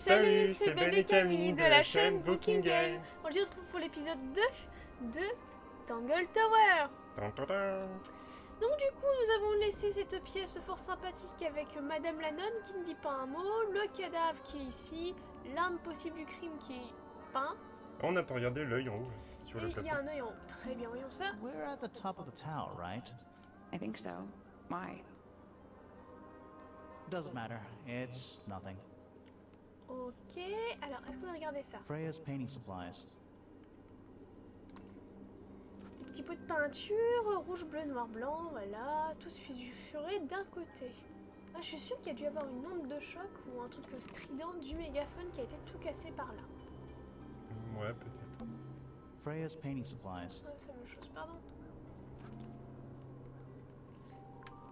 Salut, c'est Ben et Camille de la chaîne bookin'game. On se retrouve pour l'épisode 2 de Tangle Tower. Donc du coup, nous avons laissé cette pièce fort sympathique avec Madame la nonne qui ne dit pas un mot, le cadavre qui est ici, l'arme possible du crime qui est peint. On n'a pas regardé l'œil en haut sur le Et il plafond. y a un œil en haut. Très bien, voyons ça. We're at the top of the tower, right? I think so. Why? Doesn't matter. It's nothing. Ok, alors est-ce qu'on a regardé ça? Freya's painting supplies. Des petits pots de peinture, rouge, bleu, noir, blanc, voilà, tout sulfuré d'un côté. Ah, je suis sûre qu'il y a dû y avoir une onde de choc ou un truc strident du mégaphone qui a été tout cassé par là. Ouais, peut-être. Freya's painting supplies. Ah, c'est la même chose, pardon.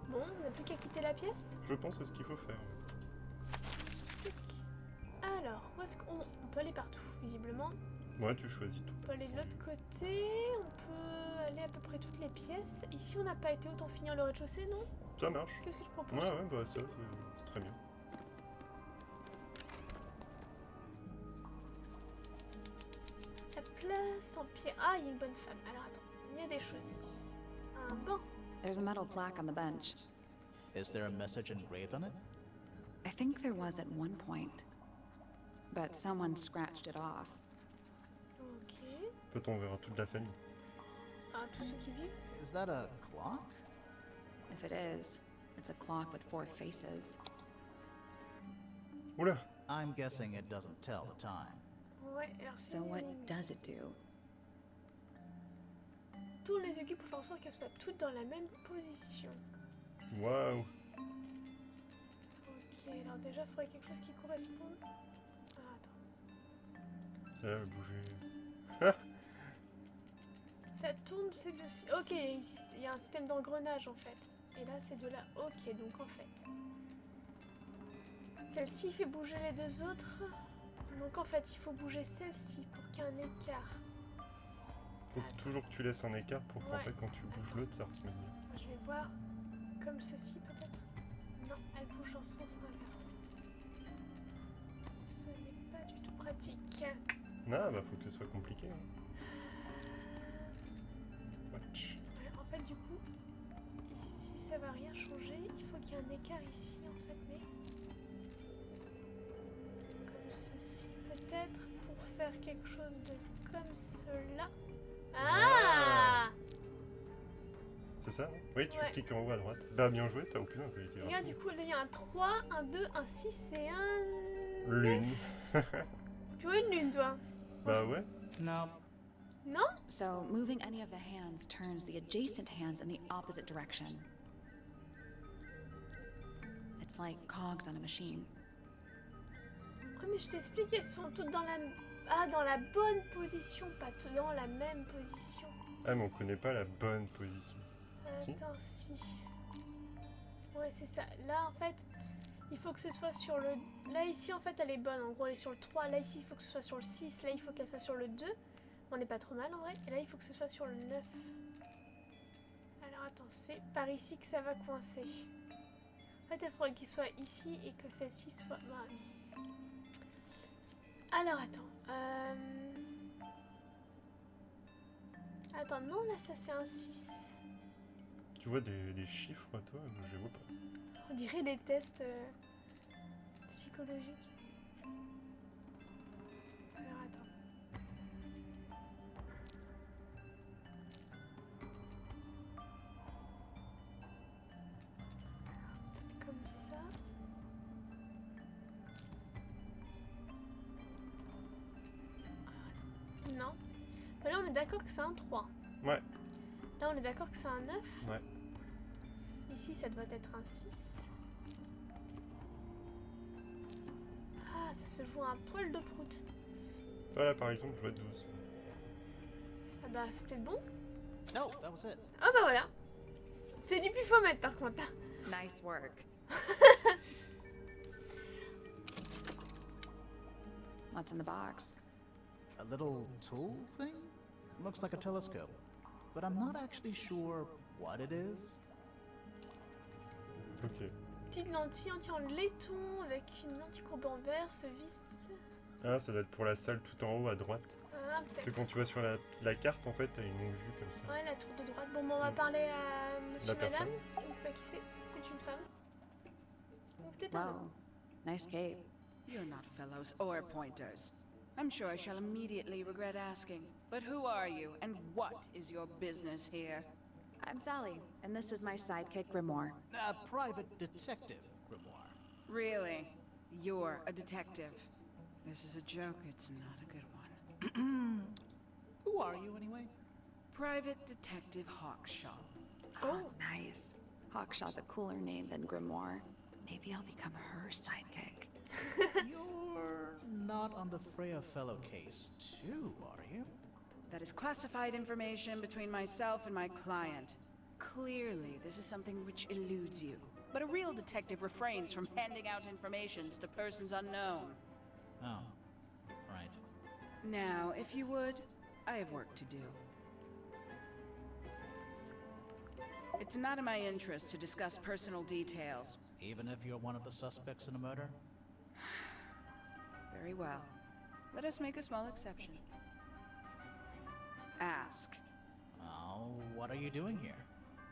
Bon, on n'a plus qu'à quitter la pièce. Je pense que c'est ce qu'il faut faire. Alors, où est-ce qu'on peut aller partout, visiblement. Ouais, tu choisis tout. On peut aller de l'autre côté, on peut aller à peu près toutes les pièces. Ici, on n'a pas été, autant finir le rez-de-chaussée, non? Ça marche. Qu'est-ce que tu proposes? Ouais, ouais, bah ça, c'est très bien. La place en pierre. Ah, il y a une bonne femme. Alors attends, il y a des choses ici. Un banc. There's a metal plaque on the bench. Is there a message engraved on it? I think there was at one point, but someone scratched it off. Ok. Peut-être on verra toute la famille. Ah, tous ceux qui vivent. Is that a clock? If it is, it's a clock with 4 faces. Oula! I'm guessing it doesn't tell the time. Ouais, alors So what does it do? Tourne les aiguilles pour faire en sorte qu'elles soient toutes dans la même position. Waouh! Ok, alors déjà, il faudrait quelque chose qui corresponde. Ah, attends. Ça va bouger. Ça tourne ces deux-ci. Ok, il y a un système d'engrenage en fait. Et là, c'est de là. Ok, donc en fait. Celle-ci fait bouger les deux autres. Donc en fait, il faut bouger celle-ci pour qu'il y ait un écart. Faut toujours que tu laisses un écart pour qu'en Ouais. fait, quand tu bouges l'autre, ça se mette bien. Je vais voir comme ceci peut-être. Non, elle bouge en sens inverse. Ce n'est pas du tout pratique. Ah, bah faut que ce soit compliqué. Hein. Watch. Ouais, en fait, du coup, ici ça va rien changer. Il faut qu'il y ait un écart ici en fait, mais comme ceci peut-être pour faire quelque chose de comme cela. Ah! C'est ça? Hein? Oui, tu Ouais. cliques en haut à droite. Bah bien joué, t'as aucune intelligence. Regarde, du coup, là il y a un 3, un 2, un 6 et un. Lune. Tu vois une lune, toi? Bah ouais. No. Non? So moving any of the hands turns the adjacent hands in the opposite direction. It's like cogs on a machine. Oh, mais je t'explique, elles sont toutes dans la. Ah, dans la bonne position, pas toutes dans la même position. Ah, mais on connaît pas la bonne position. Si. Attends, si. Ouais, c'est ça. Là, en fait, il faut que ce soit sur le... Là, ici, en fait, elle est bonne. En gros, elle est sur le 3. Là, ici, il faut que ce soit sur le 6. Là, il faut qu'elle soit sur le 2. On n'est pas trop mal, en vrai. Et là, il faut que ce soit sur le 9. Alors, attends, c'est par ici que ça va coincer. En fait, il faudrait qu'il soit ici et que celle-ci soit... Bah, alors, attends. Attends, non, là, ça, c'est un 6. Tu vois des chiffres, toi? Je vois pas. On dirait des tests psychologiques. Alors attends. Peut-être comme ça. Alors, attends. Non. Bah là on est d'accord que c'est un 3. Ouais. Là on est d'accord que c'est un 9. Ouais. Ici, ça doit être un 6. Ah, ça se joue à un poil de prout. Voilà, par exemple, je vois 12. Ah bah, c'est peut-être bon. No, that was it. Ah bah voilà. C'est du pifomètre par contre, là. Nice work. What's in the box? A little tool thing? Looks like a telescope. But I'm not actually sure what it is. Ok. Petites lentilles entières en laiton avec une lentille courbée en verre se visse. Ah, ça doit être pour la salle tout en haut à droite. Ah, Parce que peut-être. quand tu vas sur la carte, en fait, t'as une longue vue comme ça. Ouais, la tour de droite. Bon, on va parler à monsieur, La personne. madame. Je ne sais pas qui c'est. C'est une femme. Ou peut-être un homme. Wow, nice cape. You're not fellows or pointers. I'm sure I shall immediately regret asking. But who are you, and what is your business here? I'm Sally, and this is my sidekick Grimoire. A private detective, Grimoire. Really? You're a detective. If this is a joke, it's not a good one. Who are you, anyway? Private Detective Hawkshaw. Oh, nice. Hawkshaw's a cooler name than Grimoire. Maybe I'll become her sidekick. You're not on the Freya Fellow case, too, are you? That is classified information between myself and my client. Clearly, this is something which eludes you. But a real detective refrains from handing out informations to persons unknown. Oh, right. Now, if you would, I have work to do. It's not in my interest to discuss personal details. Even if you're one of the suspects in a murder? Very well. Let us make a small exception. Ask. Oh, what are you doing here?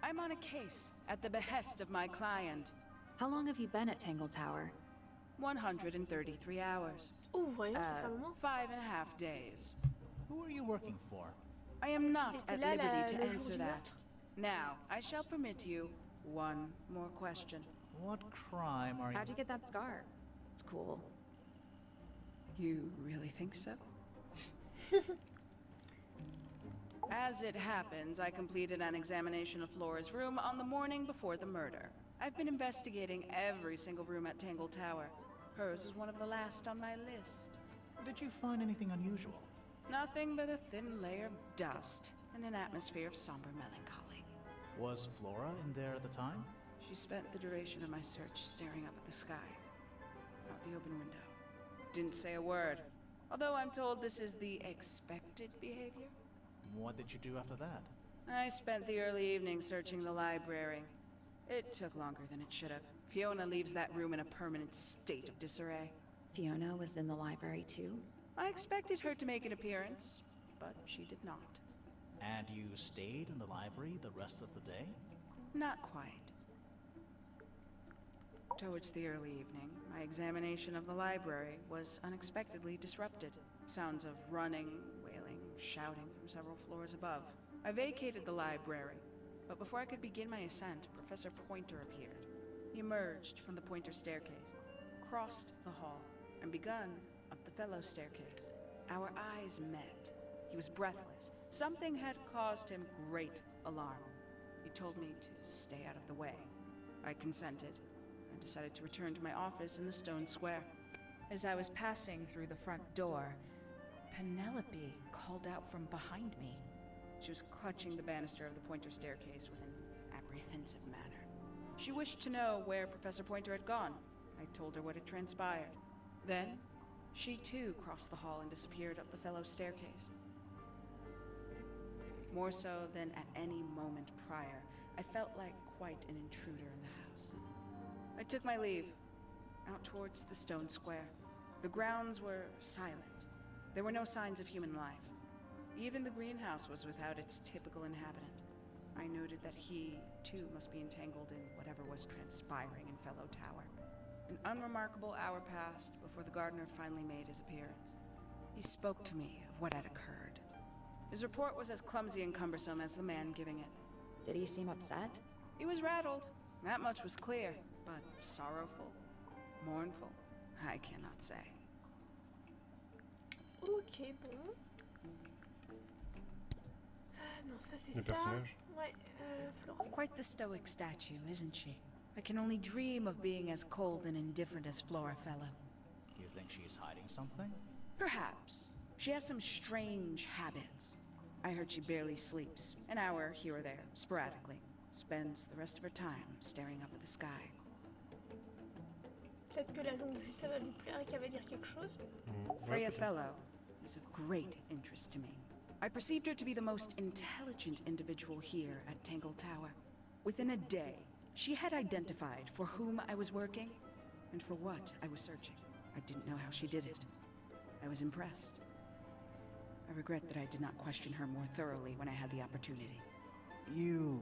I'm on a case at the behest of my client. How long have you been at Tangle Tower? 133 hours. Oh, voyons, ça fait un moment. 5.5 days. Who are you working for? I am not était at là liberty to le jour answer du that. meurtre. Now, I shall permit you one more question. What crime are you... How'd you get that scar? It's cool. You really think so? As it happens, I completed an examination of Flora's room on the morning before the murder. I've been investigating every single room at Tangle Tower. Hers is one of the last on my list. Did you find anything unusual? Nothing but a thin layer of dust and an atmosphere of somber melancholy. Was Flora in there at the time? She spent the duration of my search staring up at the sky, out the open window. Didn't say a word, although I'm told this is the expected behavior. What did you do after that? I spent the early evening searching the library. It took longer than it should have. Fiona leaves that room in a permanent state of disarray. Fiona was in the library too? I expected her to make an appearance, but she did not. And you stayed in the library the rest of the day? Not quite. Towards the early evening, my examination of the library was unexpectedly disrupted. Sounds of running, wailing, shouting from several floors above. I vacated the library, but before I could begin my ascent, Professor Pointer appeared. He emerged from the Pointer staircase, crossed the hall, and begun up the fellow staircase. Our eyes met. He was breathless. Something had caused him great alarm. He told me to stay out of the way. I consented. I decided to return to my office in the stone square. As I was passing through the front door, Penelope called out from behind me. She was clutching the banister of the Pointer staircase with an apprehensive manner. She wished to know where Professor Pointer had gone. I told her what had transpired. Then, she too crossed the hall and disappeared up the fellow staircase. More so than at any moment prior, I felt like quite an intruder in the house. I took my leave, out towards the stone square. The grounds were silent. There were no signs of human life. Even the greenhouse was without its typical inhabitant. I noted that he, too, must be entangled in whatever was transpiring in Fellow Tower. An unremarkable hour passed before the gardener finally made his appearance. He spoke to me of what had occurred. His report was as clumsy and cumbersome as the man giving it. Did he seem upset? He was rattled, that much was clear, but sorrowful, mournful, I cannot say. Ok, bon. Non, ça c'est Le ça. personnage. Ouais, Flora. Quite the stoic statue, isn't she? I can only dream of being as cold and indifferent as Flora Fellow. You think she's hiding something? Perhaps. She has some strange habits. I heard she barely sleeps, an hour here or there, sporadically. Spends the rest of her time staring up at the sky. Peut-être que la longue vue ça va lui plaire et qu'elle va dire quelque chose. Freya Fellow is of great interest to me. I perceived her to be the most intelligent individual here at Tangle Tower. Within a day, She had identified for whom I was working and for what I was searching. I didn't know how she did it. I was impressed. I regret that I did not question her more thoroughly when I had the opportunity. You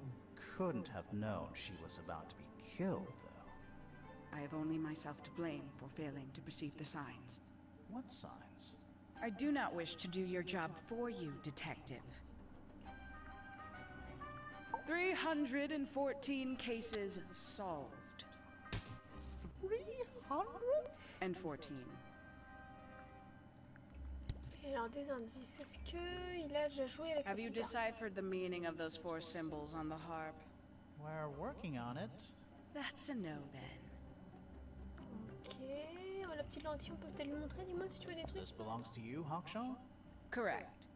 couldn't have known she was about to be killed, though. I have only myself to blame for failing to perceive the signs. What signs? I do not wish to do your job for you, Detective. 314 cases solved. 314. Et alors des indices, est-ce que il a déjà joué avec Have le you petit garçon? deciphered the meaning of those 4 symbols on the harp? We're working on it. That's a no then. Ok, oh, la petite lentille, on peut peut-être lui montrer, dis-moi si tu veux des trucs. This belongs to you, Hawkshaw? Correct.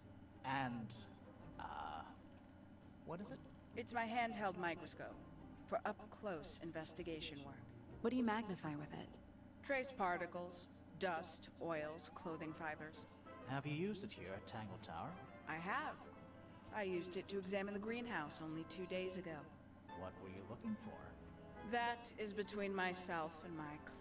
And, what is it? It's my handheld microscope for up-close investigation work. What do you magnify with it? Trace particles, dust, oils, clothing fibers. Have you used it here at Tangle Tower? I have. I used it to examine the greenhouse only 2 days ago. What were you looking for? That is between myself and my client.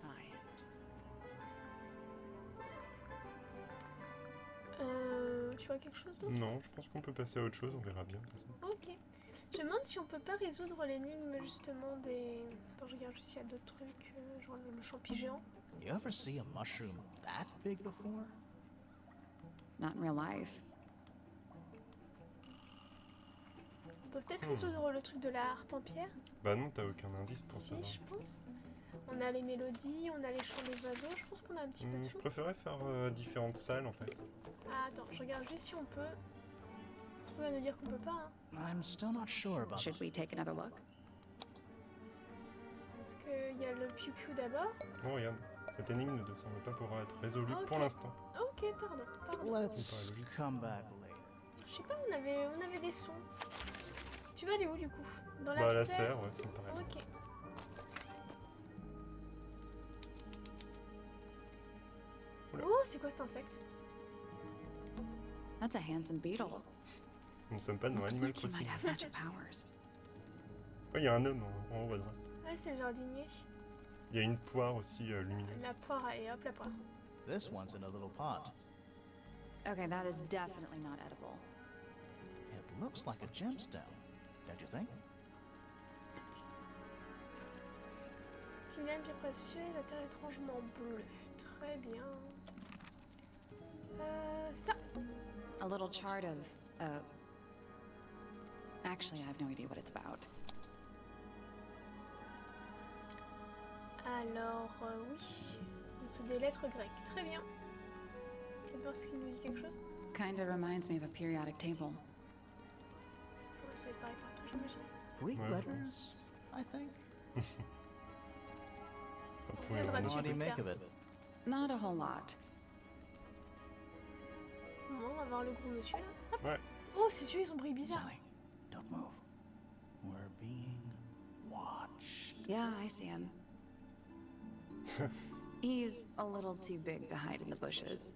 Tu vois quelque chose d'autre? Non, je pense qu'on peut passer à autre chose, on verra bien. De toute façon. Ok. Je me demande si on peut pas résoudre l'énigme justement des... Attends, je regarde juste s'il y a d'autres trucs, genre le champi géant. You ever see a mushroom that big before? Not in real life. On peut peut-être résoudre le truc de la harpe en pierre? Bah non, t'as aucun indice pour ça. Si, je pense. On a les mélodies, on a les chants des oiseaux, je pense qu'on a un petit peu de Je tout. préférais faire différentes salles en fait. Ah, attends, je regarde juste si on peut. Ça va nous dire qu'on peut pas, hein. I'm still not sure about Should we take another look? Parce qu'il y a le piou-piou d'abord. Oh regarde, cette énigme ne semble pas pouvoir être résolue Ah, ok. pour l'instant. Ok, pardon. Let's come back later. Je sais pas, on avait des sons. Tu vas aller où du coup? Dans Bah la serre? serre, ouais, ça me paraît. Ok. Oula. Oh, c'est quoi cet insecte? That's a handsome beetle. Nous ne sommes pas dans Looks Animal like he might Crossing. have magic powers. Oh, il y a un homme en haut à droite. Ouais, c'est le jardinier. Il y a une poire aussi lumineuse. La poire, et hop, la poire. This one's in a little pot. Okay, that is definitely not edible. It looks like a gemstone, don't you think? Similaire, pierre précieuse, la terre étrangement bleue. Très bien. Ça. A little chart of, actually, I have no idea what it's about. Alors, oui. Donc, c'est des lettres grecques. Très bien. Je vais voir ce qu'il nous dit quelque chose. Kinda reminds me of a periodic table. Ouais, ça va être pareil partout, j'imagine. Greek Ouais, letters, I think. Après, Ouais, on gratuite. a- What do you make of it? Not a whole lot. Bon, on va voir le gros monsieur là. Hop. Ouais. Oh, c'est celui, son bruit bizarre. Sally, don't move. We're being watched. Yeah, I see him. He's a little too big to hide in the bushes.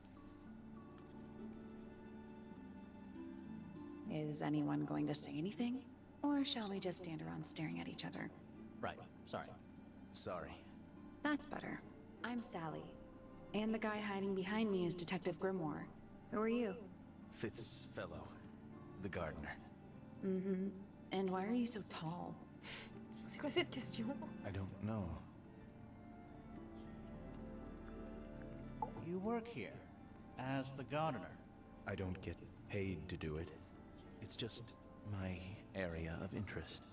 Is anyone going to say anything? Or shall we just stand around staring at each other? Right, sorry. Sorry. That's better. I'm Sally. And the guy hiding behind me is Detective Grimoire. Who are you? Fitzfellow, the gardener. Mm-hmm. And why are you so tall? C'est quoi cette question? I don't know. You work here as the gardener. I don't get paid to do it. It's just my area of interest.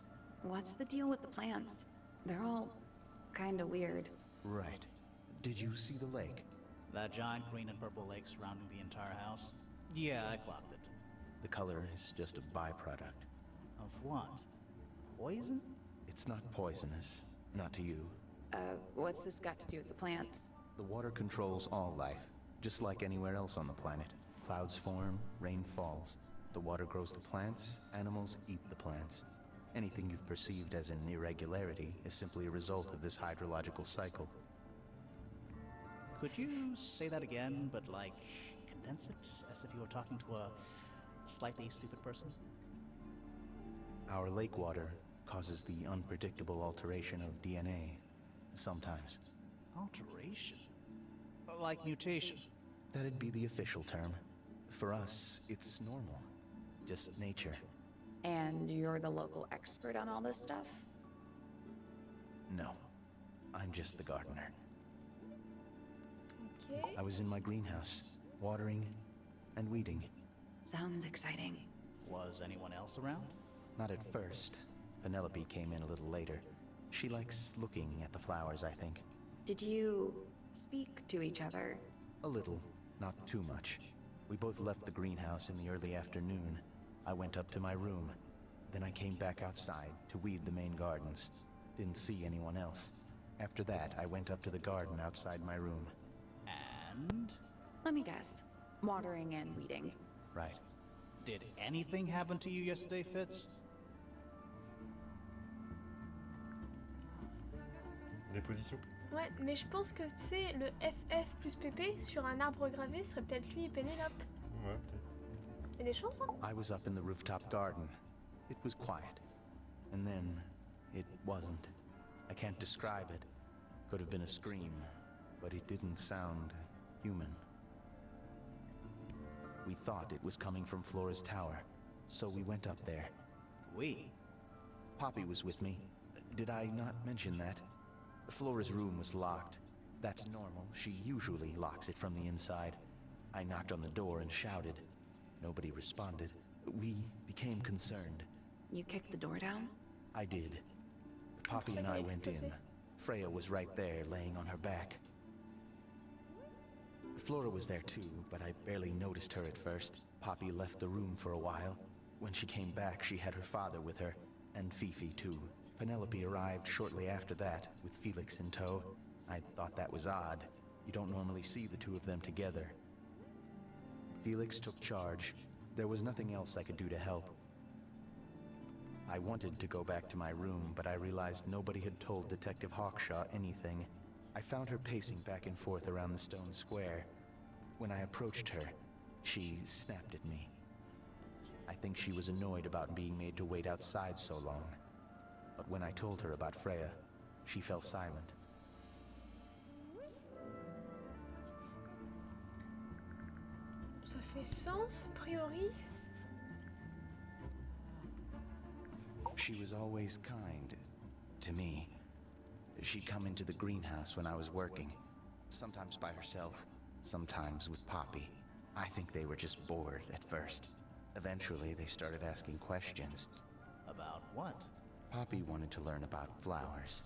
What's the deal with the plants? They're all kinda weird. Right. Did you see the lake? That giant green and purple lake surrounding the entire house? Yeah, I clocked it. The color is just a byproduct. Of what? Poison? It's not poisonous. Not to you. What's this got to do with the plants? The water controls all life, just like anywhere else on the planet. Clouds form, rain falls. The water grows the plants, animals eat the plants. Anything you've perceived as an irregularity is simply a result of this hydrological cycle. Could you say that again, but like condense it as if you were talking to a slightly stupid person? Our lake water causes the unpredictable alteration of DNA. Sometimes. Alteration? Like mutation? That'd be the official term. For us, it's normal. Just nature. And you're the local expert on all this stuff? No. I'm just the gardener. Ok. I was in my greenhouse, watering and weeding. Sounds exciting. Was anyone else around? Not at first. Penelope came in a little later. She likes looking at the flowers, I think. Did you speak to each other? A little, not too much. We both left the greenhouse in the early afternoon. I went up to my room. Then I came back outside to weed the main gardens. Didn't see anyone else. After that, I went up to the garden outside my room. And? Let me guess. Watering and weeding. Right. Did anything happen to you yesterday, Fitz? Déposition. Ouais, mais je pense que tu sais, le FF plus PP sur un arbre gravé serait peut-être lui et Pénélope. Ouais, peut-être. Il y a des chances, hein? I was up in the rooftop garden. It was quiet. And then, it wasn't. I can't describe it. Could have been a scream, but it didn't sound human. We thought it was coming from Flora's tower, so we went up there. We? Poppy was with me. Did I not mention that? Flora's room was locked. That's normal. She usually locks it from the inside. I knocked on the door and shouted. Nobody responded. We became concerned. You kicked the door down? I did. Poppy and I went in. Freya was right there, laying on her back. Flora was there too, but I barely noticed her at first. Poppy left the room for a while. When she came back, she had her father with her, and Fifi too. Penelope arrived shortly after that, with Felix in tow. I thought that was odd. You don't normally see the two of them together. Felix took charge. There was nothing else I could do to help. I wanted to go back to my room, but I realized nobody had told Detective Hawkshaw anything. I found her pacing back and forth around the stone square. When I approached her, she snapped at me. I think she was annoyed about being made to wait outside so long. But when I told her about Freya, she fell silent. Ça fait sens, a priori. She was always kind to me. She'd come into the greenhouse when I was working, sometimes by herself, sometimes with Poppy. I think they were just bored at first. Eventually, they started asking questions. About what? Poppy wanted to learn about flowers.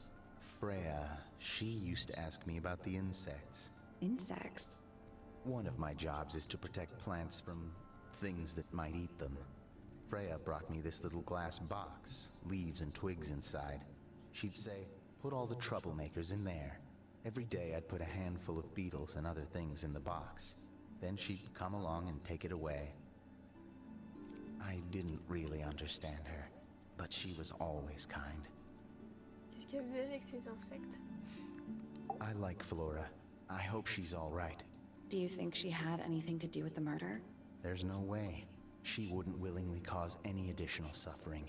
Freya, she used to ask me about the insects. Insects? One of my jobs is to protect plants from things that might eat them. Freya brought me this little glass box, leaves and twigs inside. She'd say, put all the troublemakers in there. Every day I'd put a handful of beetles and other things in the box. Then she'd come along and take it away. I didn't really understand her, but she was always kind. Qu'est-ce qu'elle faisait avec ces insectes? I like Flora. I hope she's all right. Do you think she had anything to do with the murder? There's no way. She wouldn't willingly cause any additional suffering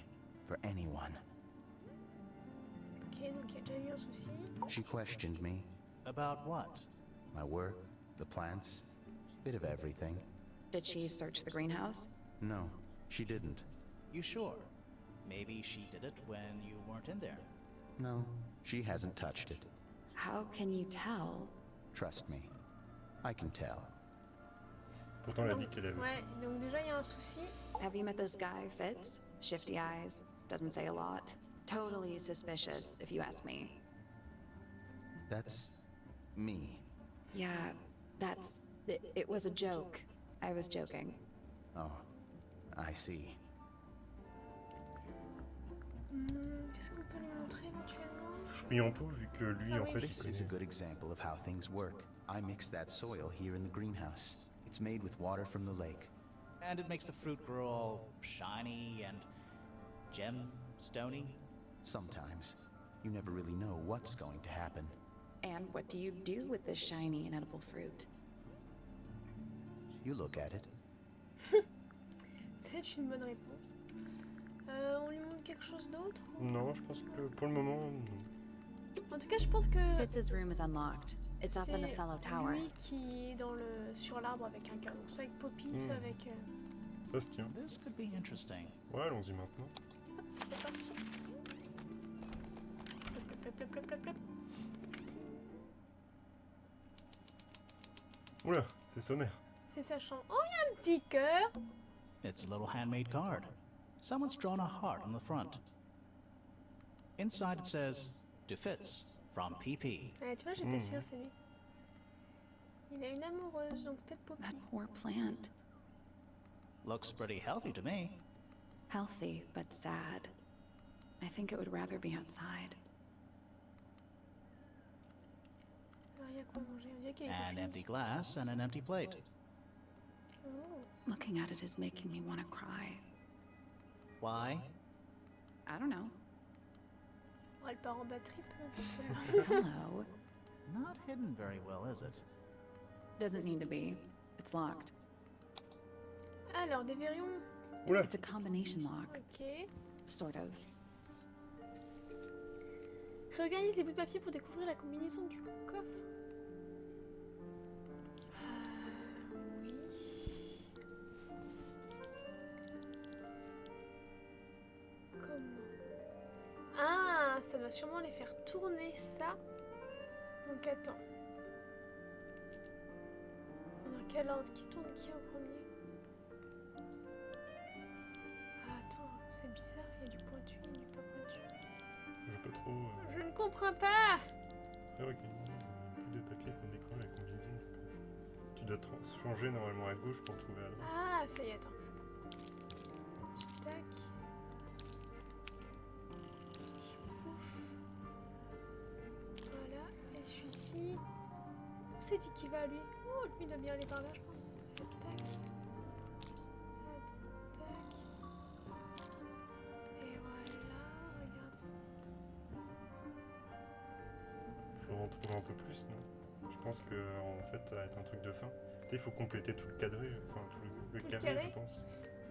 for anyone. Ok, donc il y a déjà eu un souci. She questioned me, About what? my work, the plants, bit of everything. Did she search the greenhouse? No, she didn't. You sure? Maybe she did it when you weren't in there. No, she hasn't touched it. How can you tell? Trust me, I can tell. Pourtant, elle a dit qu'elle avait. Ouais, donc déjà il y a un souci. Have you met this guy, Fitz? Shifty eyes, doesn't say a lot. Totally suspicious, if you ask me. That's me. Yeah, it was a joke. I was joking. Oh, I see. Qu'est-ce qu'on peut lui montrer éventuellement? Fruit en pot, vu que lui, Ah en oui. fait, This il is a connaît. good example of how things work. I mix that soil here in the greenhouse. It's made with water from the lake. And it makes the fruit grow all shiny and gem-stony. Sometimes, you never really know what's going to happen. And what do you do with this shiny and edible fruit? You look at it. C'est une bonne réponse. On lui montre prendre quelque chose d'autre? Non, je pense que pour le moment, non. En tout cas, je pense que Fitz's room is unlocked. It's up in the fellow c'est tower. lui qui est sur l'arbre avec un cœur. Donc soit avec Poppy, soit avec... Ça se tient. This could be interesting. Ouais, allons-y maintenant. C'est parti. Plop, plop, plop, plop, plop. Oula, c'est sommaire. C'est sa chambre. Oh, il y a un petit cœur. It's a little handmade card. Someone's drawn a heart on the front. Inside it says, to Fitz, from PP. Ouais, tu vois, j'étais sûre, c'est lui. Il a une amoureuse, donc c'est peut-être Poppy. That poor plant. Looks pretty healthy to me. Healthy, but sad. I think it would rather be outside. Ah, il y a quoi à manger? On dirait qu'il était An fini. empty glass and an empty plate. Oh. Looking at it is making me want to cry. Why? I don't know. Oh, elle part en batterie, absolument. Hello. Not hidden very well, is it? Doesn't need to be. It's locked. Alors, des verrons. Oula, It's a combination lock, Ok. sort of. Réorganise les bouts de papier pour découvrir la combinaison du coffre. Oui. Comment? Ah, ça doit sûrement les faire tourner ça. Donc attends. Dans quel ordre? Qui tourne qui en premier? Ah, attends, c'est bizarre, il y a du pointu, il y a du pas pointu. je peux trop. Je ne comprends pas. Réorganiser le bout de papier pour découvrir la combinaison. Tu dois changer normalement à gauche pour trouver à droite. Ah, ça y est, attends. Tac. Voilà, et celui-ci. Où c'est dit qu'il va lui? Oh, lui doit bien aller par là, je pense. Tac. Tac. Et voilà, regarde. Faut en trouver un peu plus, non? Je pense que en fait ça va être un truc de fin. Tu sais, il faut compléter tout le cadré, enfin tout le Tout le carré, carré? je pense.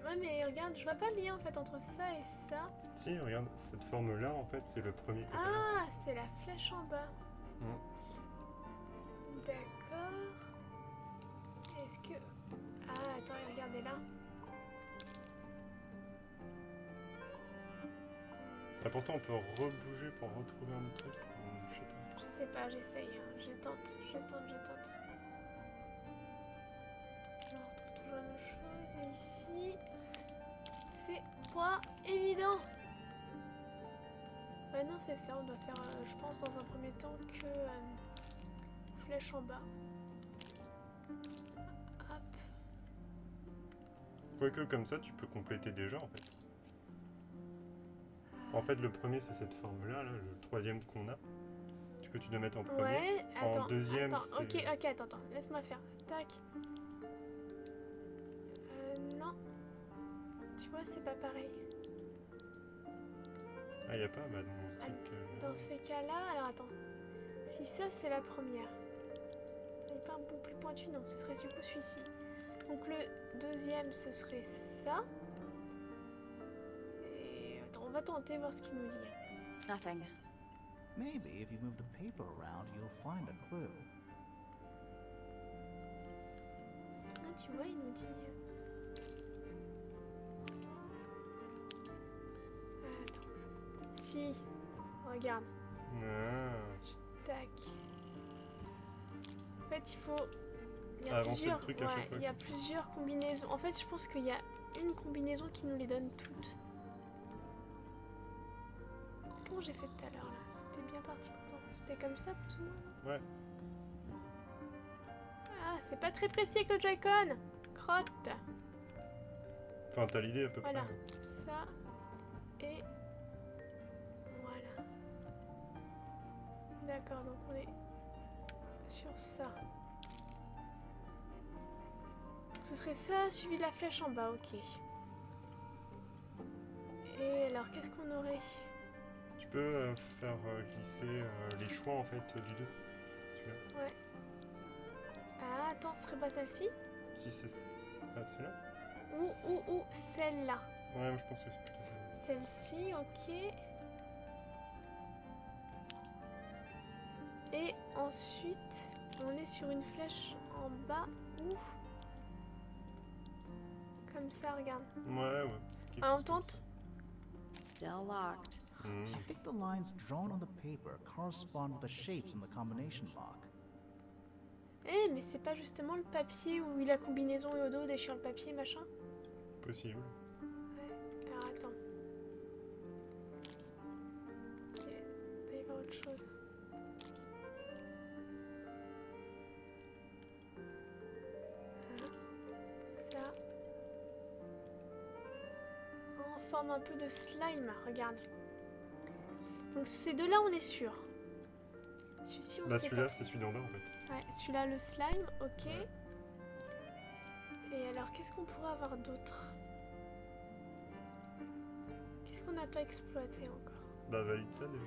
Ouais, mais regarde, je vois pas le lien en fait entre ça et ça. Si, regarde, cette forme-là, en fait, c'est le premier que t'as. Ah, c'est la flèche en bas. Mm. D'accord. Est-ce que... Ah, attends, regardez là. Ah, pourtant, on peut rebouger pour retrouver un autre truc. Je sais pas. Je sais pas, j'essaye. Hein. Je tente. Je retrouve toujours la même chose. Et ici, c'est pas évident. Ouais, non, c'est ça. On doit faire, je pense, dans un premier temps que flèche en bas. Hop. Quoique, comme ça, tu peux compléter déjà, en fait. En fait, le premier, c'est cette forme-là, là, le troisième qu'on a. Que tu dois mettre en premier. Ouais, attends. En deuxième, attends. c'est... Ok, attends. Laisse-moi le faire. Tac. Non. Tu vois, c'est pas pareil. Ah, y a pas, bah, dans le stick, Dans ces cas-là, alors attends. Si ça, c'est la première. Il n'y a pas un bout plus pointu, non, ce serait du coup celui-ci. Donc le deuxième, ce serait ça. Et attends, on va tenter, voir ce qu'il nous dit. Nothing. Maybe if you move the paper around, you'll find a clue. Ah, tu vois, il nous dit... Attends. Si, regarde. Ah. Tac. En fait, il faut... Il y a Avancer le plusieurs, truc à chaque fois. il y a plusieurs combinaisons. En fait, je pense qu'il y a une combinaison qui nous les donne toutes. Comment j'ai fait tout à l'heure là? C'était bien parti pourtant. C'était comme ça plus ou moins, non? Ouais. Ah, c'est pas très précis avec le Joy-Con. Crotte. Enfin, t'as l'idée à peu Voilà. près. Ça. Et... Voilà. D'accord, donc on est sur ça. Ce serait ça, suivi de la flèche en bas, ok. Et alors, qu'est-ce qu'on aurait? Tu peux faire glisser les choix, en fait, du 2. Celui-là. Ouais. Ah, attends, ce serait pas celle-ci? Si c'est... Ah, celui-là? Ou celle-là. Ouais, moi je pense que c'est plutôt ça. Celle-ci, ok. Et ensuite, on est sur une flèche en bas ou comme ça, regarde. Ouais. Quelque Ah, on chose comme tente? Still locked. ça. I think the lines drawn on the paper correspond with the shapes in the combination lock. Eh, mais c'est pas justement le papier où il a combinaison et au dos déchire le papier, machin? Possible. Ouais, alors attends. Ok, il doit y avoir autre chose. Ça. On forme un peu de slime, regarde. Donc ces deux-là, on est sûr. Celui-ci, on Bah sait celui-là, pas. c'est celui d'en bas en fait. Ouais, celui-là, le slime, ok. Ouais. Et alors, qu'est-ce qu'on pourrait avoir d'autre? Qu'est-ce qu'on n'a pas exploité encore? Bah valide ça déjà.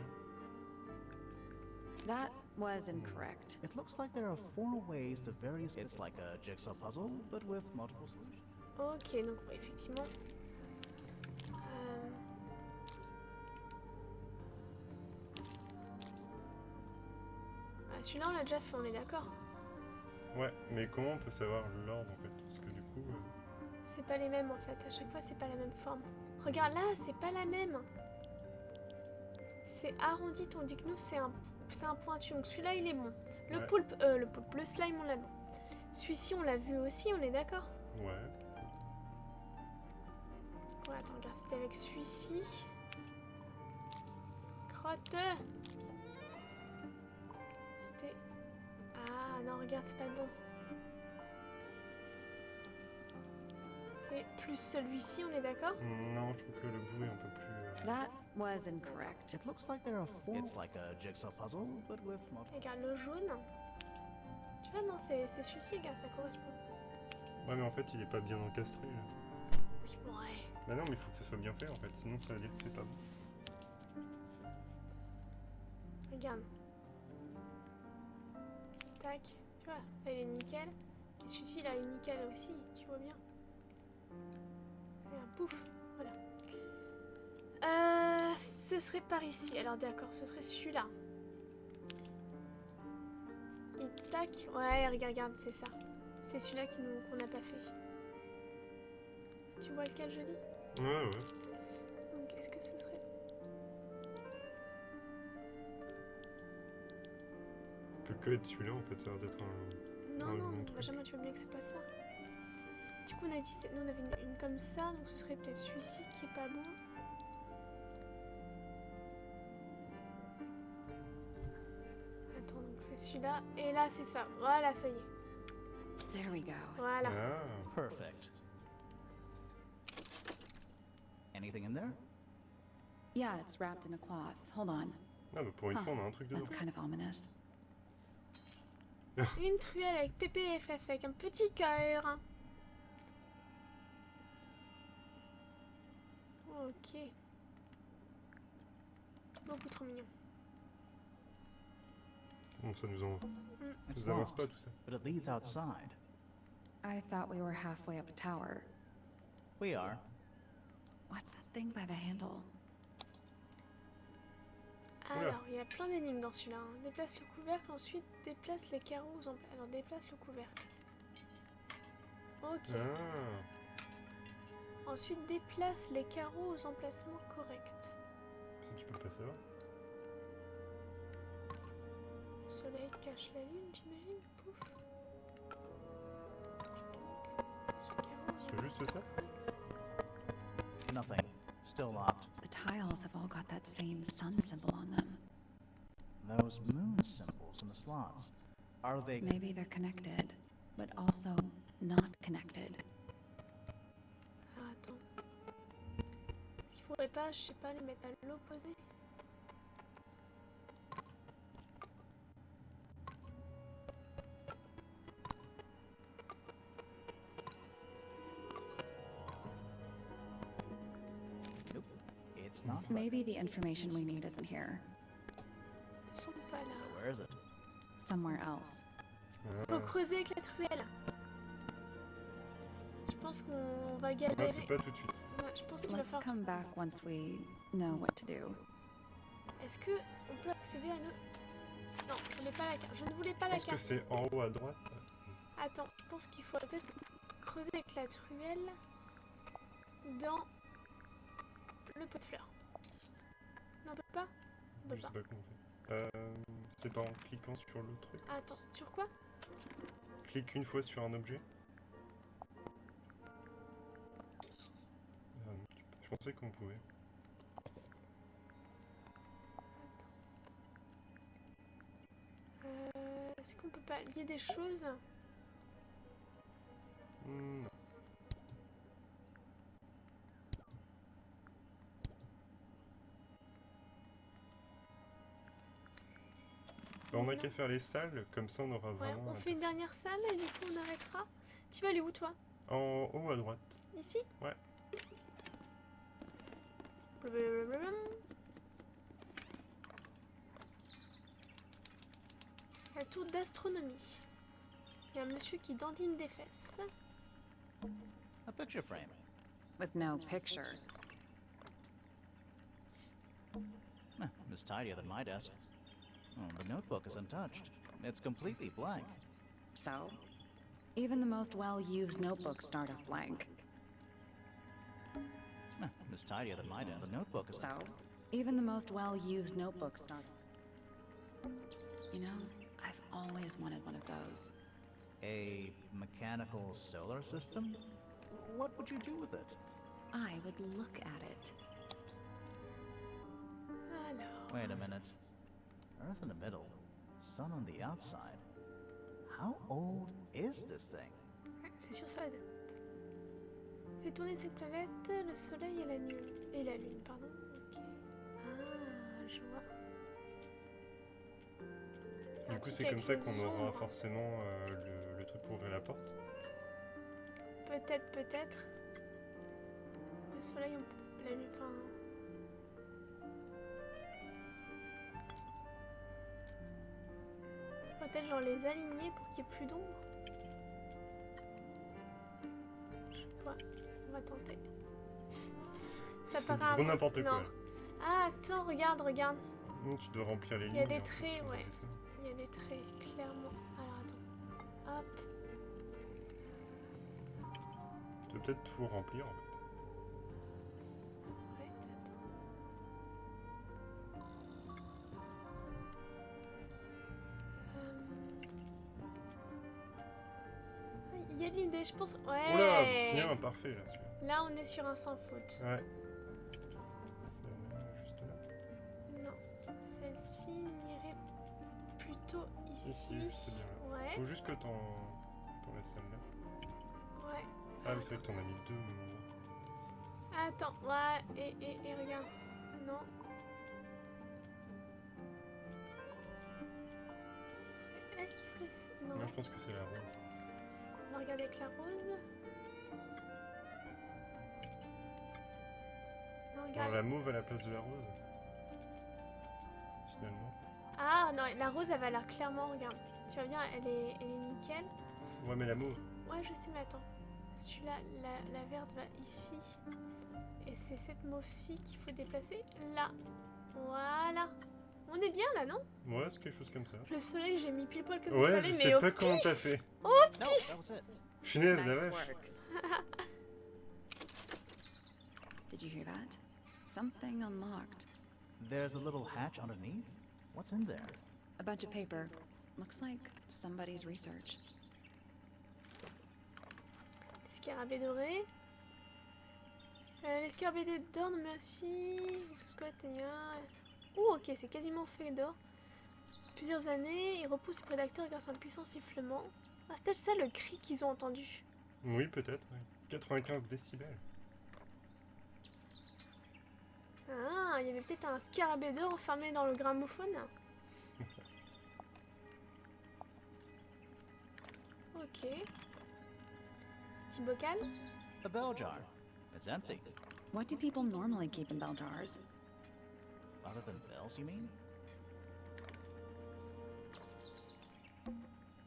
That was incorrect. It looks like there are 4 ways to various. It's like a jigsaw puzzle, but with multiple solutions. Ok, donc ouais, effectivement. Ah, celui-là, on l'a déjà fait, on est d'accord? Ouais, mais comment on peut savoir l'ordre en fait? Parce que du coup... C'est pas les mêmes en fait, à chaque fois c'est pas la même forme. Regarde là, c'est pas la même. C'est arrondi, tandis que nous c'est un pointu. Donc celui-là il est bon. Le Ouais. poulpe, le slime on l'a bon. Celui-ci on l'a vu aussi, on est d'accord? Ouais. Ouais, attends, regarde, c'était avec celui-ci. Crotte. C'était... Ah non, regarde, c'est pas le bon. C'est plus celui-ci, on est d'accord? Non, je trouve que le bout est un peu plus... That was incorrect. It looks like there are 4. It's like a jigsaw puzzle, but with multiple. Regarde le jaune. Tu vois, non, c'est celui-ci, regarde, ça correspond. Ouais, mais en fait, il est pas bien encastré. Là. Oui, bon, ouais. Bah non, mais il faut que ce soit bien fait en fait, sinon ça veut dire que c'est pas bon. Regarde. Tac. Tu vois, elle est nickel. Et celui-ci, il a une nickel aussi, tu vois bien. Et un pouf, voilà. Ce serait par ici. Alors d'accord, ce serait celui-là. Et tac. Ouais, regarde, c'est ça. C'est celui-là qu'on n'a pas fait. Tu vois lequel je dis? Ouais. Donc, est-ce que ce serait... Ça peut que être celui-là en fait, ça a l'air d'être un... Non, un non, bon truc. Benjamin, tu vois bien que c'est pas ça. Du coup, on a dit, nous on avait une comme ça, donc ce serait peut-être celui-ci qui est pas bon. Attends, donc c'est celui-là, et là c'est ça. Voilà, ça y est. There we go. Voilà. Ah, Perfect. Anything in there? Yeah, it's wrapped in a cloth. Hold on. ah bah pour une fois on a un truc dedans. That's kind of ominous. Une truelle avec PPFF, avec un petit cœur. Ok. Beaucoup trop mignon. Bon, ça nous en... It's nous avance locked, pas tout ça. but it leads outside. I thought we were halfway up a tower. We are. What's that thing by the handle? Alors, il y a plein d'énigmes dans celui-là. Hein. Déplace le couvercle, ensuite déplace les carreaux aux emplacements. Alors, déplace le couvercle. Ok. Ah, Ensuite, déplace les carreaux aux emplacements corrects. ça tu peux pas savoir. Le soleil cache la lune, j'imagine. Pouf. C'est juste ça? Nothing. Still locked. The tiles have all got that same sun symbol on them. Those moon symbols in the slots. Are they? Maybe they're connected, but also not connected. Ah, attends. Est-ce qu'il faudrait pas, je sais pas, les mettre à l'opposé? Nope. It's not. Maybe the information we need isn't here. Ils sont pas là. Where is it? Somewhere else. Ah. Faut creuser avec la truelle. Je pense pense qu'on va Moi, galérer. c'est pas tout de suite. Ouais, je pense qu'il va Let's falloir... come back once we know what to do. Est-ce que on peut accéder à nos... Non, je voulais pas la carte. Je ne voulais pas Je la pense que carte. c'est en haut à droite. Attends, je pense qu'il faut peut-être creuser avec la truelle dans le pot de fleurs. Non, on peut pas? On peut Je pas. sais pas comment on fait. C'est pas en cliquant sur le truc. Attends, sur quoi? Clique une fois sur un objet. Ah non, je pensais qu'on pouvait. Est-ce qu'on peut pas lier des choses? Non. Bah, on a qu'à faire les salles, comme ça on aura Ouais, vraiment... on fait une dernière salle et du coup on arrêtera. Tu vas aller où toi? En haut à droite. Ici? Ouais. Blablabla. La tour d'astronomie. Il y a un monsieur qui dandine des fesses. A picture frame. With no picture. It's tidier than my desk. Oh, the notebook is untouched. It's completely blank. So, even the most well-used notebooks start off blank. It's tidier than my desk. The notebook is... So, even the most well-used notebooks start... You know, I've always wanted one of those. A mechanical solar system? What would you do with it? I would look at it. Alors. Wait a minute. Earth in the middle, sun on the outside. How old is this thing? Ouais, c'est sur sa date. Fait tourner cette planète, le soleil et la lune. Et la lune, pardon. Ok. Ah, je vois. Un Du coup truc c'est avec comme ça les qu'on aura ombres. forcément le truc pour ouvrir la porte. Peut-être, peut-être. Le soleil, la lune, enfin... Peut-être genre les aligner pour qu'il n'y ait plus d'ombre. Je sais pas, on va tenter. Ça C'est paraît un gros peu... n'importe quoi. Non. Ah, attends, regarde, regarde. Tu dois remplir les lignes. Il y a des en fonction traits, de ouais. tes dessins. Il y a des traits, clairement. Alors attends. Hop. Tu peux peut-être tout remplir en fait. Ouais, attends. Il y a de l'idée, je pense. Ouais. Oula, bien, parfait là celui-là. Là, on est sur un sans faute. Ouais. Celle-là, juste là. Non, celle-ci irait plutôt ici. Ici, juste bien là. Ouais, Faut juste que t'enlèves celle-là. ouais. Ah oui, c'est vrai que t'en as mis deux au même endroit. Attends, ouais, et regarde. Non. C'est elle qui ferait ça. Non. Moi je pense que c'est la rose. On va regarder avec la rose. Non, Alors, regarde. la mauve à la place de la rose. Finalement. Ah non, la rose elle va l'air clairement, regarde. Tu vois bien, elle est nickel. Ouais mais la mauve. Ouais, je sais, mais attends. Celui-là, la verte va ici. Et c'est cette mauve-ci qu'il faut déplacer là. Voilà. On est bien là, non? Ouais, c'est quelque chose comme ça. Le soleil, j'ai mis pile poil comme il Ouais, fallait, je mais sais au pas comment t'as fait. No, that was it. Finesse, la Nice vache. work. Did you hear that? Something unlocked. There's a little hatch underneath. What's in there? A bunch of paper. Looks like somebody's research. Scarabée doré. L'escarabée d'or, non merci. Ouh, ok, c'est quasiment fait d'or. Plusieurs années, il repousse ses prédateurs grâce à un puissant sifflement. Ah, c'était ça le cri qu'ils ont entendu. Oui, peut-être. Ouais. 95 décibels. Ah, il y avait peut-être un scarabée d'or enfermé dans le gramophone. Ok. Petit bocal. A bell jar. It's empty. What do people normally keep in bell jars? Other than bells, you mean?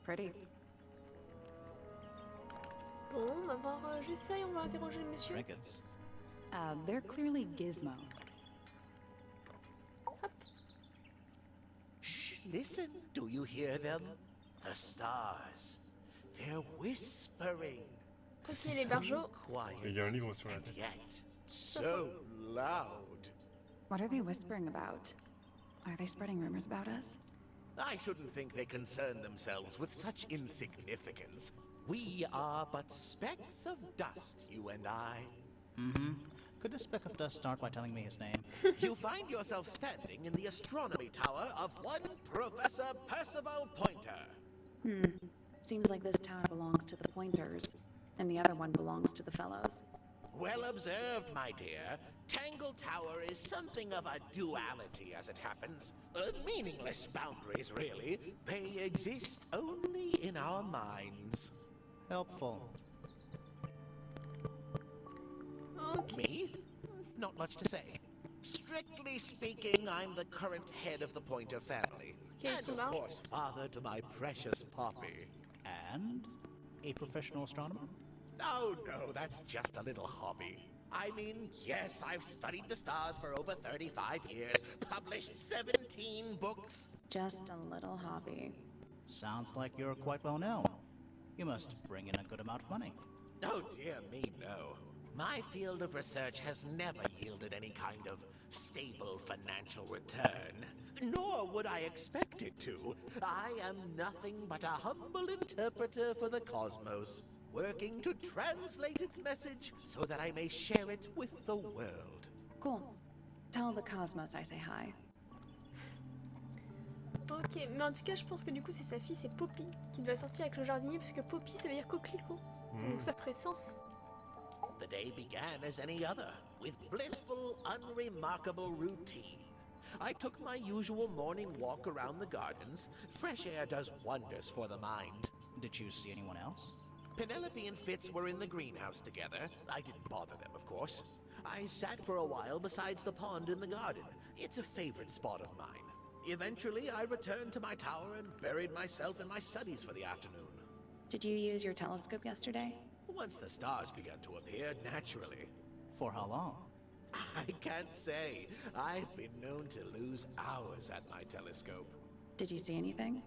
Pretty. Bon, bah va voir juste ça et on va interroger le monsieur. Trinkets. They're clearly gizmos. Shh, listen. Do you hear them? The stars. They're whispering. Ok, les barjots. Et il y a un livre sur la And tête. yet, so loud. What are they whispering about? Are they spreading rumors about us? I shouldn't think they concern themselves with such insignificance. We are but specks of dust, you and I. Mm-hmm. Could this speck of dust start by telling me his name? You find yourself standing in the astronomy tower of one Professor Percival Pointer. Seems like this tower belongs to the Pointers, and the other one belongs to the Fellows. Well observed, my dear. Tangle Tower is something of a duality, as it happens. Meaningless boundaries, really. They exist only in our minds. Helpful. Ok. Me? Not much to say. Strictly speaking, I'm the current head of the Pointer family. Okay, And so of now- course, father to my precious Poppy. And a professional astronomer? Oh no, that's just a little hobby. I mean, yes, I've studied the stars for over 35 years, published 17 books. Just a little hobby. Sounds like you're quite well known. You must bring in a good amount of money. Oh dear me, no. My field of research has never yielded any kind of stable financial return, nor would I expect it to. I am nothing but a humble interpreter for the cosmos, working to translate its message so that I may share it with the world. Cool. Tell the Cosmos I say hi. Ok, mais en tout cas, je pense que du coup, c'est sa fille, c'est Poppy, qui doit sortir avec le jardinier, parce que Poppy, ça veut dire coquelicot. Donc ça ferait sens. The day began as any other, with blissful, unremarkable routine. I took my usual morning walk around the gardens. Fresh air does wonders for the mind. Did you see anyone else? Penelope and Fitz were in the greenhouse together. I didn't bother them, of course. I sat for a while besides the pond in the garden. It's a favorite spot of mine. Eventually, I returned to my tower and buried myself in my studies for the afternoon. Did you use your telescope yesterday? Once the stars began to appear, naturally. For how long? I can't say. I've been known to lose hours at my telescope. Did you see anything?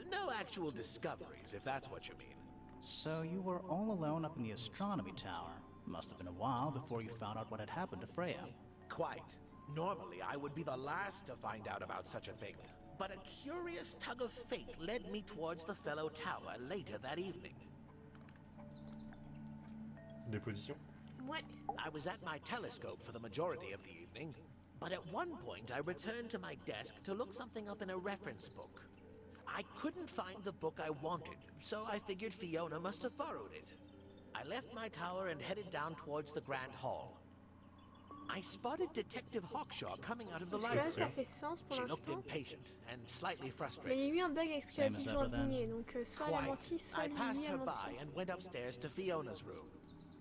No actual discoveries, if that's what you mean. So you were all alone up in the astronomy tower. Must have been a while before you found out what had happened to Freya. Quite. Normally, I would be the last to find out about such a thing. But a curious tug of fate led me towards the fellow tower later that evening. Déposition. Ouais. I was at my telescope for the majority of the evening, but at one point I returned to my desk to look something up in a reference book. I couldn't find the book I wanted, so I figured Fiona must have borrowed it. I left my tower and headed down towards the Grand Hall. I spotted Detective Hawkshaw coming out of the Parce que là, library. ça fait sens pour She looked l'instant. impatient and slightly Mais il y frustrated. a eu un bug avec ce qu'il a Same dit as le ever then. jardinier, donc soit elle a menti, soit I passed lui a her menti. by and went upstairs to Fiona's room.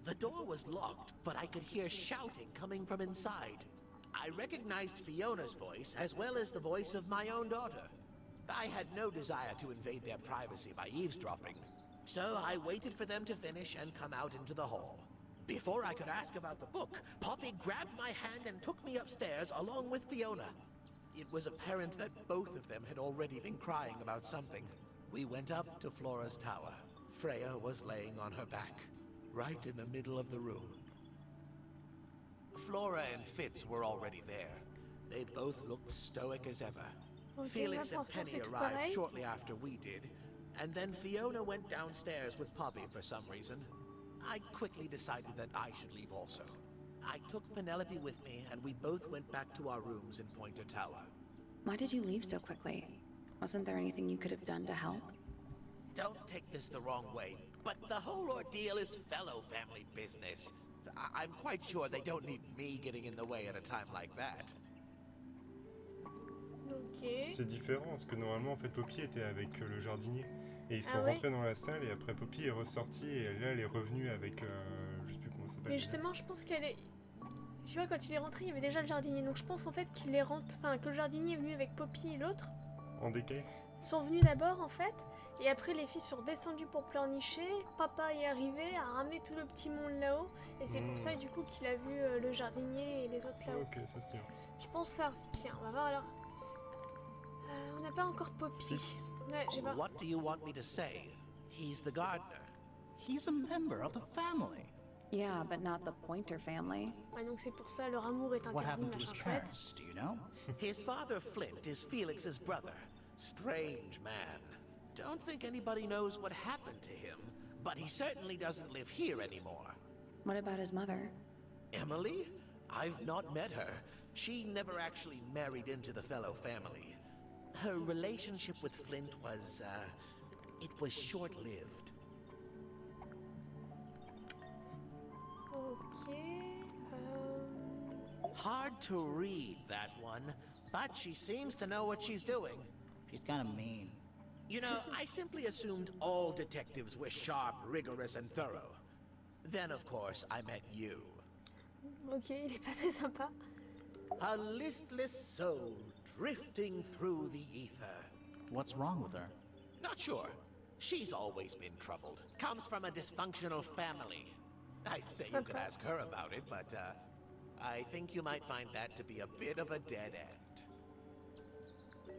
The door was locked, but I could hear shouting coming from inside. I recognized Fiona's voice as well as the voice of my own daughter. I had no desire to invade their privacy by eavesdropping, so I waited for them to finish and come out into the hall. Before I could ask about the book, Poppy grabbed my hand and took me upstairs along with Fiona. It was apparent that both of them had already been crying about something. We went up to Flora's tower. Freya was laying on her back, right in the middle of the room. Flora and Fitz were already there. They both looked stoic as ever. Ok, là Felix pour and l'instant Penny c'est tout arrived pareil. shortly after we did, and then Fiona went downstairs with Poppy for some reason. I quickly decided that I should leave also. I took Penelope with me, and we both went back to our rooms in Pointer Tower. Why did you leave so quickly? Wasn't there anything you could have done to help? Don't take this the wrong way, but the whole ordeal is fellow family business. I'm quite sure they don't need me getting in the way at a time like that. Ok. C'est différent parce que normalement en fait Poppy était avec le jardinier et ils sont Ah ouais. rentrés dans la salle et après Poppy est ressortie et là elle est revenue avec je sais plus comment ça s'appelle. Mais justement, je pense qu'elle est. Tu vois, quand il est rentré, il y avait déjà le jardinier. Donc je pense en fait qu'il est rentré. Enfin, que le jardinier est venu avec Poppy et l'autre. En décalé. Sont venus d'abord en fait. Et après, les filles sont descendues pour pleurnicher. Papa est arrivé, a ramené tout le petit monde là-haut. Et c'est pour ça, du coup, qu'il a vu le jardinier et les autres là-haut. Ok, ça se tient. Je pense que ça se tient. On va voir alors. On n'a pas encore Poppy. Ouais, je vais voir. What do you want me to say? He's the gardener. He's a member of the family. Yeah, but not the Pointer family. Ouais, donc c'est pour ça, leur amour est What interdit, happened to his machin chouette. parents, do you know? His father, Flint, is Felix's brother. Strange man. Don't think anybody knows what happened to him, but he certainly doesn't live here anymore. What about his mother? Emily? I've not met her. She never actually married into the fellow family. Her relationship with Flint was, it was short-lived. Ok. Hard to read, that one, but she seems to know what she's doing. She's kind of mean. You know, I simply assumed all detectives were sharp, rigorous, and thorough. Then, of course, I met you. Ok, il est pas très sympa. A listless soul drifting through the ether. What's wrong with her? Not sure. She's always been troubled. Comes from a dysfunctional family. I'd say you could ask her about it, but, I think you might find that to be a bit of a dead end.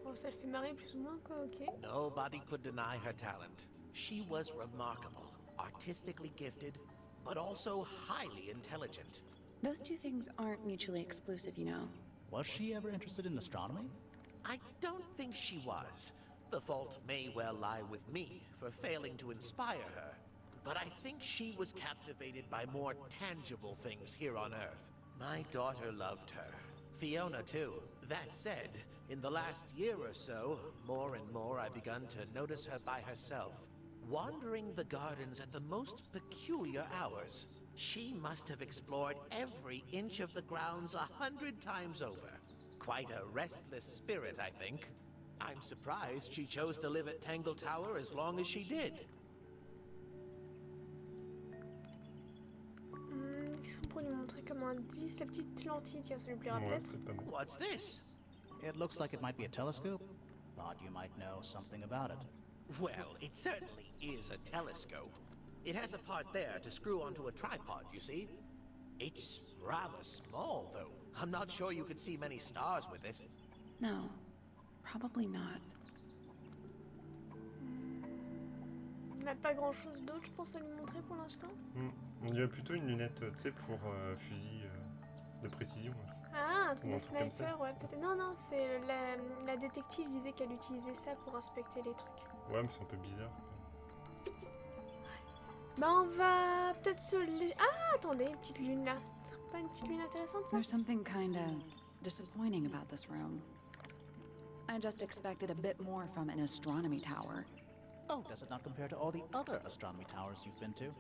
Bon, ça le fait marrer plus ou moins, quoi, ok. Nobody could deny her talent. She was remarkable, artistically gifted, but also highly intelligent. Those two things aren't mutually exclusive, you know. Was she ever interested in astronomy? I don't think she was. The fault may well lie with me for failing to inspire her. But I think she was captivated by more tangible things here on Earth. My daughter loved her. Fiona, too. That said, in the last year or so, more and more I've begun to notice her by herself, wandering the gardens at the most peculiar hours. She must have explored every inch of the grounds 100 times over. Quite a restless spirit, I think. I'm surprised she chose to live at Tangle Tower as long as she did. Qu'est-ce qu'on pourrait lui montrer comme indice? La petite lentille, tiens, ça lui plaira Ouais, peut-être. c'est pas mal. What's this? It looks like it might be a telescope. Thought you might know something about it. Well, it certainly is a telescope. It has a part there to screw onto a tripod, you see? It's rather small, though. I'm not sure you could see many stars with it. No, probably not. On n'a pas grand chose d'autre, je pense, à lui montrer pour l'instant. On dirait plutôt une lunette, tu sais, pour fusil de précision. Ah, un truc de Un truc comme ça. sniper, ouais, peut-être. Non, non, c'est la détective disait qu'elle utilisait ça pour inspecter les trucs. Ouais, mais c'est un peu bizarre. Bah, on va peut-être se... Ah, attendez, une petite lune là. Ce serait pas une petite lune intéressante, ça? There's something kinda disappointing about this room. I just expected a bit more from an astronomy tower. Oh, does it not compare to all the other astronomy towers you've been to?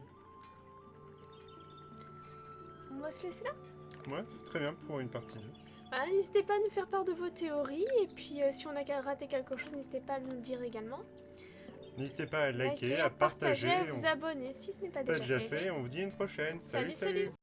On va se laisser là. Ouais, c'est très bien pour une partie 2. Voilà, n'hésitez pas à nous faire part de vos théories. Et puis, si on a raté quelque chose, n'hésitez pas à nous le dire également. N'hésitez pas à liker, Likez, à partager. à vous abonner si ce n'est pas Pas déjà déjà fait. On vous dit à une prochaine. Salut, Salut, salut. salut.